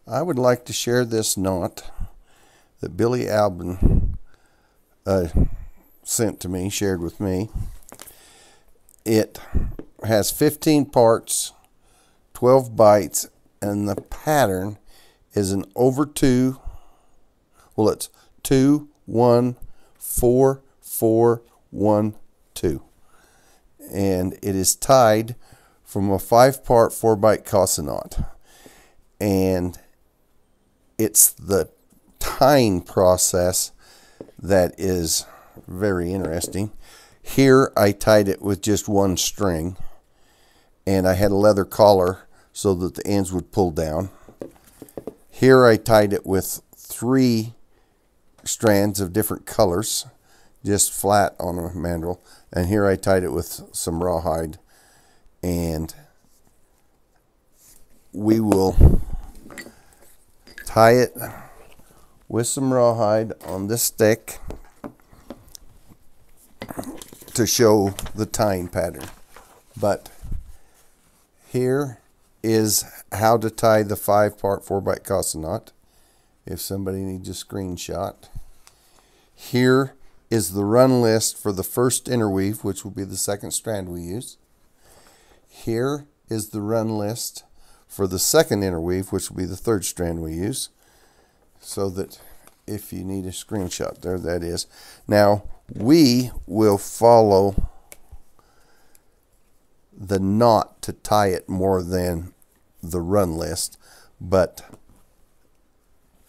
I would like to share this knot that Billy Albin sent to me, shared with me. It has 15 parts, 12 bites, and the pattern is an over 2. Well, it's 2, 1, 4, 4, 1, 2. And it is tied from a 5-part 4-bite Casa knot. And it's the tying process that is very interesting. Here I tied it with just one string, and I had a leather collar so that the ends would pull down. Here I tied it with 3 strands of different colors, just flat on a mandrel, and here I tied it with some rawhide. And we will tie it with some rawhide on this stick to show the tying pattern. But here is how to tie the 5-part 4-bite Casa knot, if somebody needs a screenshot. Here is the run list for the first interweave, which will be the second strand we use. Here is the run list for the second interweave, which will be the third strand we use, so that if you need a screenshot, there that is. Now we will follow the knot to tie it more than the run list, but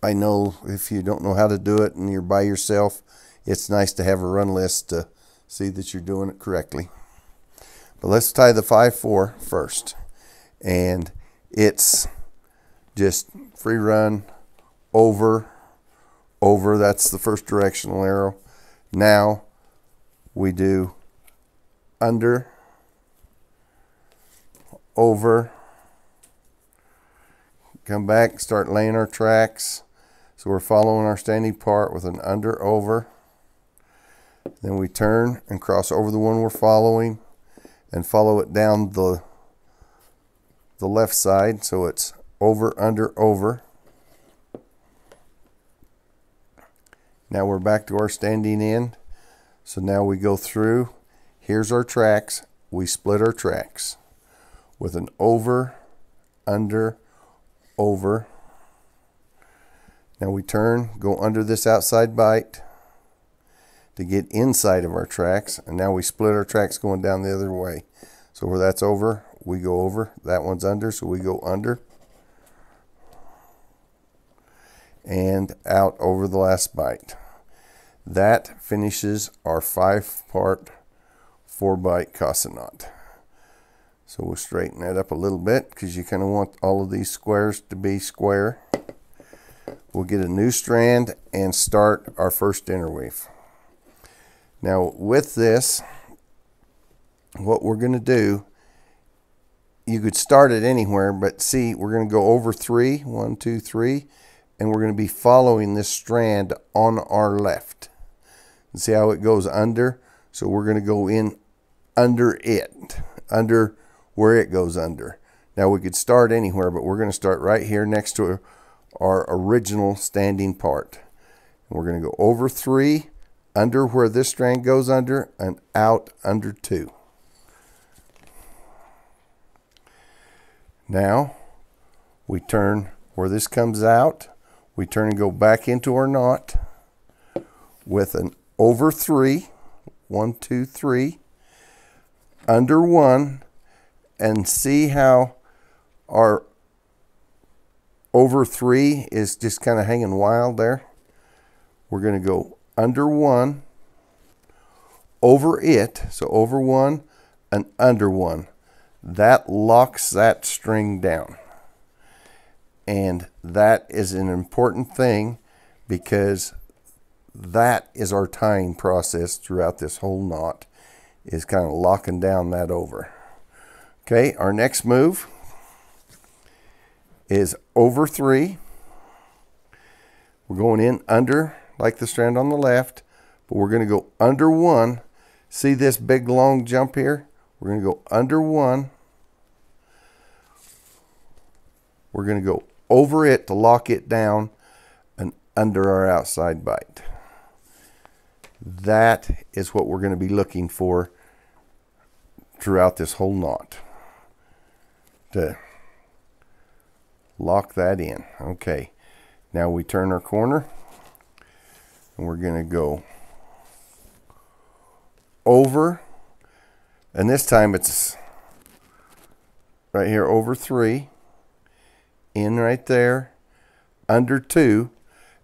I know if you don't know how to do it and you're by yourself, it's nice to have a run list to see that you're doing it correctly. But let's tie the 5-4 first, and it's just free run, over, over. That's the first directional arrow. Now we do under, over, come back, start laying our tracks. So we're following our standing part with an under, over. Then we turn and cross over the one we're following and follow it down the left side. So it's over, under, over. Now we're back to our standing end. So now we go through. Here's our tracks. We split our tracks with an over, under, over. Now we turn, go under this outside bite to get inside of our tracks, and now we split our tracks going down the other way. So where that's over, we go over. That one's under, so we go under and out over the last bite. That finishes our 5-part 4-bite Casa knot. So we'll straighten that up a little bit because you kind of want all of these squares to be square. We'll get a new strand and start our first interweave. Now with this, what we're going to do, you could start it anywhere, but see, we're going to go over 3, 1, 2, 3, and we're going to be following this strand on our left. And see how it goes under? So we're going to go in under it, under where it goes under. Now we could start anywhere, but we're going to start right here next to our original standing part. And we're going to go over 3, under where this strand goes under, and out under 2. Now we turn where this comes out, we turn and go back into our knot with an over 3, 1, 2, 3, under 1, and see how our over 3 is just kind of hanging wild there. We're going to go under 1, over it, so over 1 and under 1. That locks that string down. And that is an important thing because that is our tying process throughout this whole knot, is kind of locking down that over. Okay, our next move is over 3. We're going in under, like the strand on the left, but we're going to go under 1. See this big long jump here? We're going to go under 1. We're going to go over it to lock it down and under our outside bight. That is what we're going to be looking for throughout this whole knot, to lock that in. Okay, now we turn our corner and we're going to go over, and this time it's right here, over 3, in right there, under 2.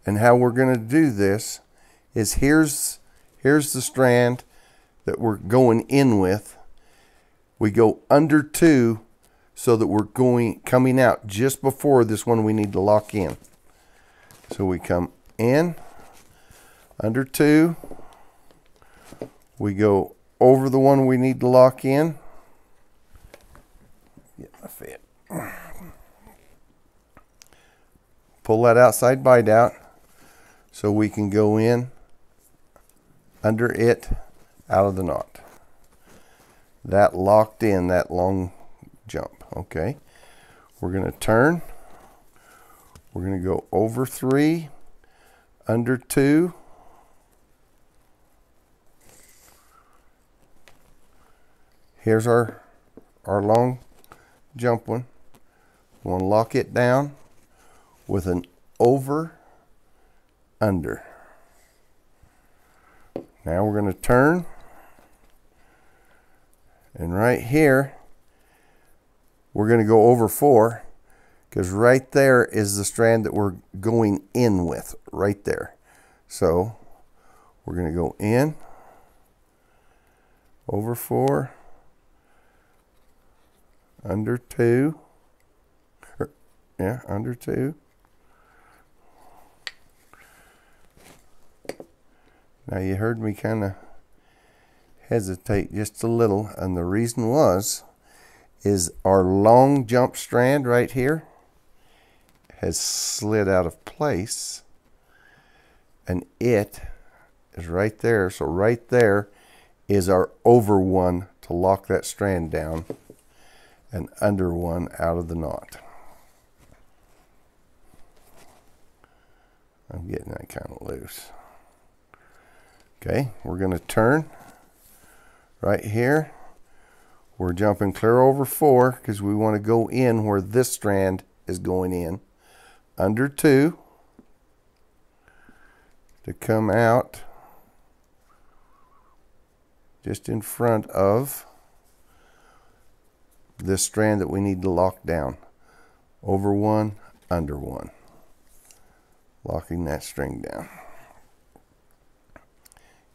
And how we're going to do this is here's the strand that we're going in with. We go under 2 so that we're coming out just before this one we need to lock in. So we come in under 2, we go over the one we need to lock in. Get my fit. Pull that outside bight out so we can go in under it, out of the knot. That locked in that long jump. Okay, we're going to turn. We're going to go over 3, under 2, here's our long jump one. We want to lock it down with an over, under. Now we're going to turn, and right here we're going to go over 4, because right there is the strand that we're going in with, right there. So we're going to go in, over 4, under 2, under 2. Now you heard me kind of hesitate just a little, and the reason is our long jump strand right here has slid out of place, and it is right there. So right there is our over one to lock that strand down, and under one out of the knot. I'm getting that kind of loose. Okay, we're going to turn right here. We're jumping clear over 4 because we want to go in where this strand is going in. Under 2 to come out just in front of this strand that we need to lock down. Over 1, under 1. Locking that string down.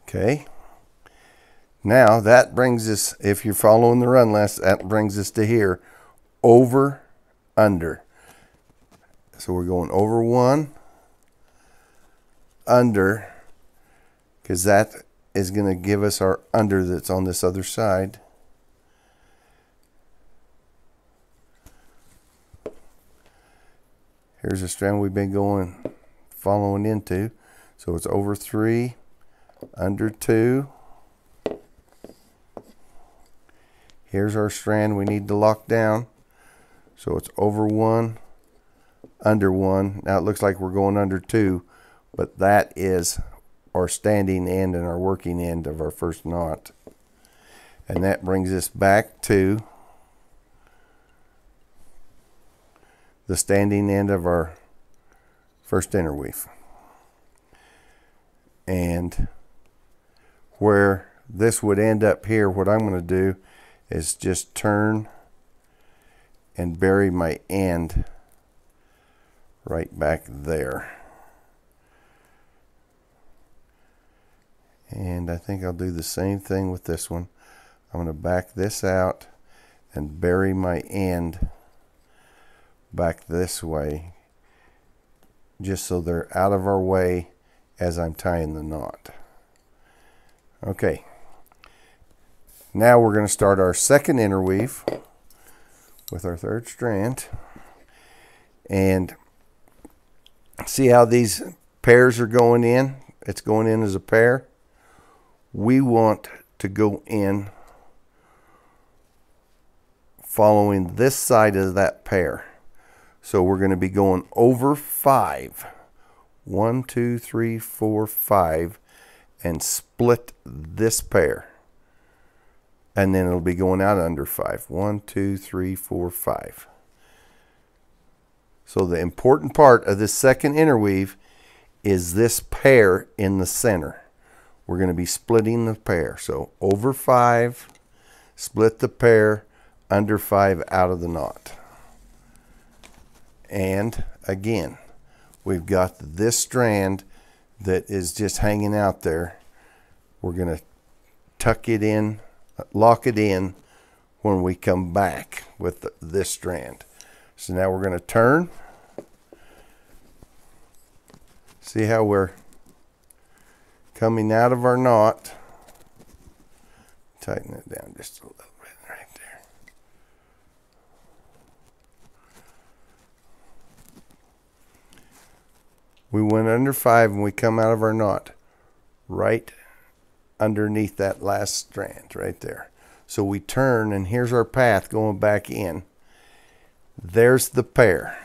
Okay. Now that brings us, if you're following the run list, that brings us to here. Over, under. So we're going over 1, under, because that is going to give us our under that's on this other side. Here's a strand we've been following into. So it's over 3, under 2. Here's our strand we need to lock down. So it's over 1, under 1. Now it looks like we're going under 2, but that is our standing end and our working end of our first knot. And that brings us back to the standing end of our first interweave. And where this would end up here, what I'm going to do is just turn and bury my end right back there. And I think I'll do the same thing with this one. I'm going to back this out and bury my end back this way, just so they're out of our way as I'm tying the knot. Okay. Now we're going to start our second interweave with our third strand. And see how these pairs are going in? It's going in as a pair. We want to go in following this side of that pair. So we're going to be going over 5. 1, 2, 3, 4, 5, and split this pair. And then it'll be going out under 5. 1, 2, 3, 4, 5. So the important part of this second interweave is this pair in the center. We're going to be splitting the pair. So over 5, split the pair, under 5 out of the knot. And again, we've got this strand that is just hanging out there. We're going to tuck it in, lock it in when we come back with this strand. So now we're going to turn. See how we're coming out of our knot. Tighten it down just a little bit right there. We went under 5 and we come out of our knot right underneath that last strand right there. So we turn, and here's our path going back in. There's the pair.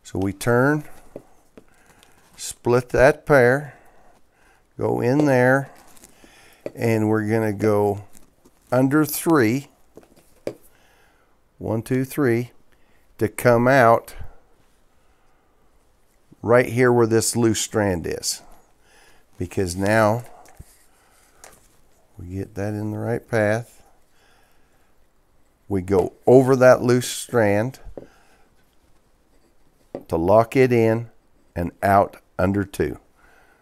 So we turn, split that pair, go in there, and we're going to go under 3, 1, 2, 3, to come out right here where this loose strand is. Because now we get that in the right path. We go over that loose strand to lock it in and out under 2.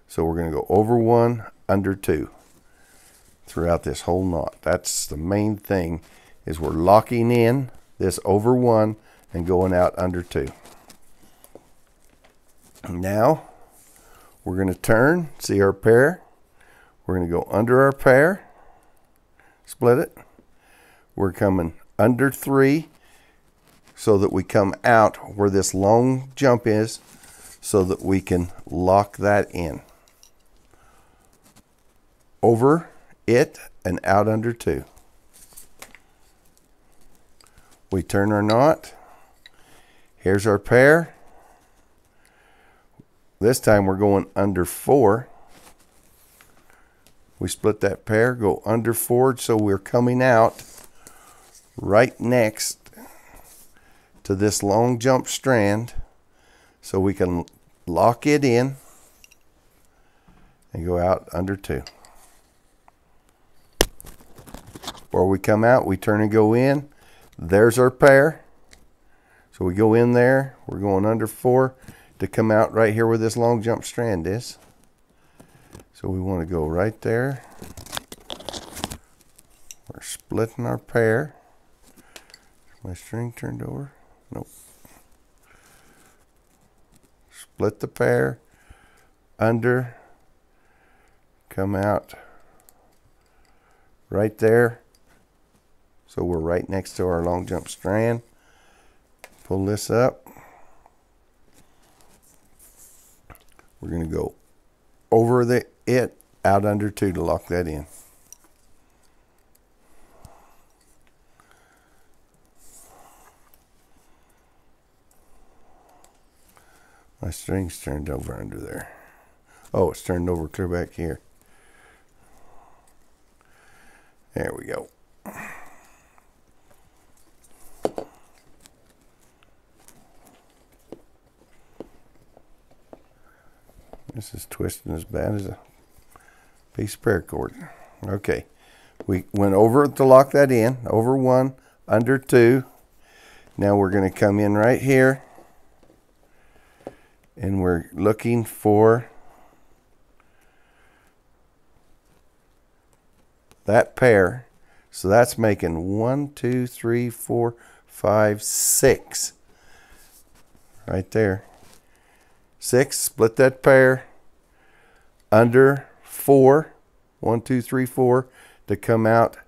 So we're going to go over 1, under 2 throughout this whole knot. That's the main thing, is we're locking in this over 1 and going out under 2. Now we're going to turn, see our pair. We're going to go under our pair, split it. We're coming under 3 so that we come out where this long jump is, so that we can lock that in. Over it and out under 2. We turn our knot. Here's our pair. This time we're going under 4. We split that pair, go under 4, so we're coming out right next to this long jump strand, so we can lock it in and go out under 2. Before we come out, we turn and go in. There's our pair. So we go in there, we're going under 4 to come out right here where this long jump strand is. So we want to go right there. We're splitting our pair. Is my string turned over? Nope. Split the pair, under, come out right there. So we're right next to our long jump strand. Pull this up. We're going to go over it, out under 2 to lock that in. My string's turned over under there. Oh, it's turned over clear back here. There we go. This is twisting as bad as a piece of paracord. Okay, we went over to lock that in, over 1, under 2. Now we're going to come in right here, and we're looking for that pair. So that's making 1, 2, 3, 4, 5, 6 right there. 6, split that pair, under 4, 1, 2, 3, 4, to come out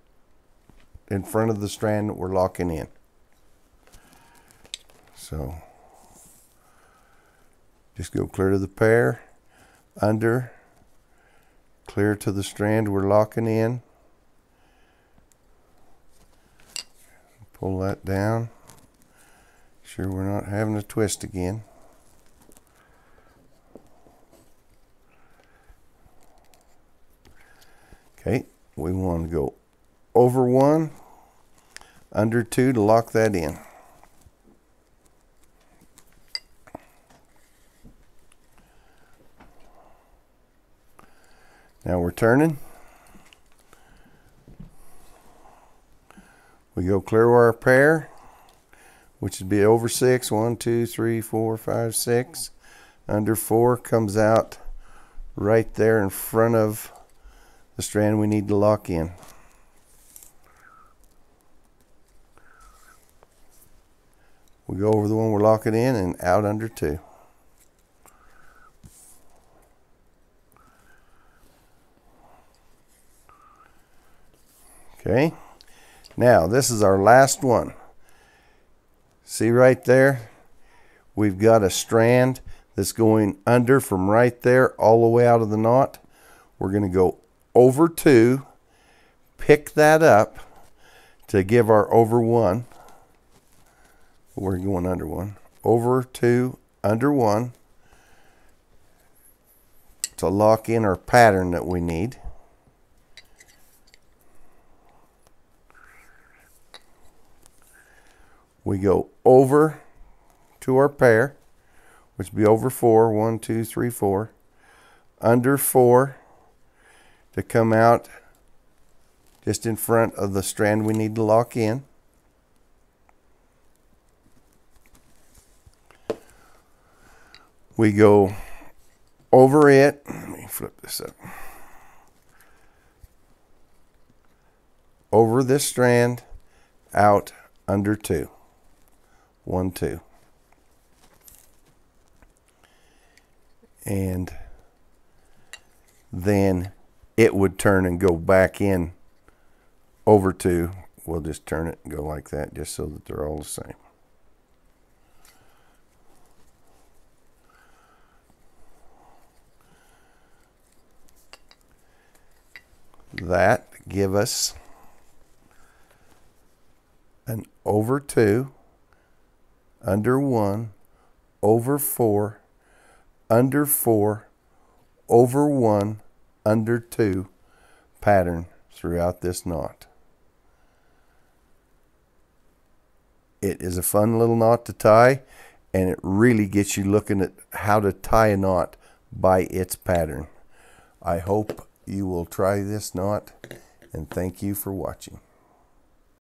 in front of the strand that we're locking in. So just go clear to the pair, under, clear to the strand we're locking in. Pull that down, Sure we're not having a twist again. Okay, we want to go over 1, under 2 to lock that in. Now we're turning. We go clear our pair, which would be over 6. 1, 2, 3, 4, 5, 6. Under 4 comes out right there in front of the strand we need to lock in. We go over the one we're locking in and out under 2. Okay, now this is our last one. See right there? We've got a strand that's going under from right there all the way out of the knot. We're going to go over 2, pick that up to give our over 1. We're going under 1. Over 2, under 1 to lock in our pattern that we need. We go over to our pair, which would be over 4. 1, 2, 3, 4. Under 4 to come out just in front of the strand we need to lock in. We go over it. Let me flip this up. Over this strand, out under 2. 1, 2. And then it would turn and go back in over 2. We'll just turn it and go like that just so that they're all the same. That give us an over 2, under 1, over 4, under 4, over 1, under 2 pattern throughout this knot. It is a fun little knot to tie, and it really gets you looking at how to tie a knot by its pattern. I hope you will try this knot, and thank you for watching.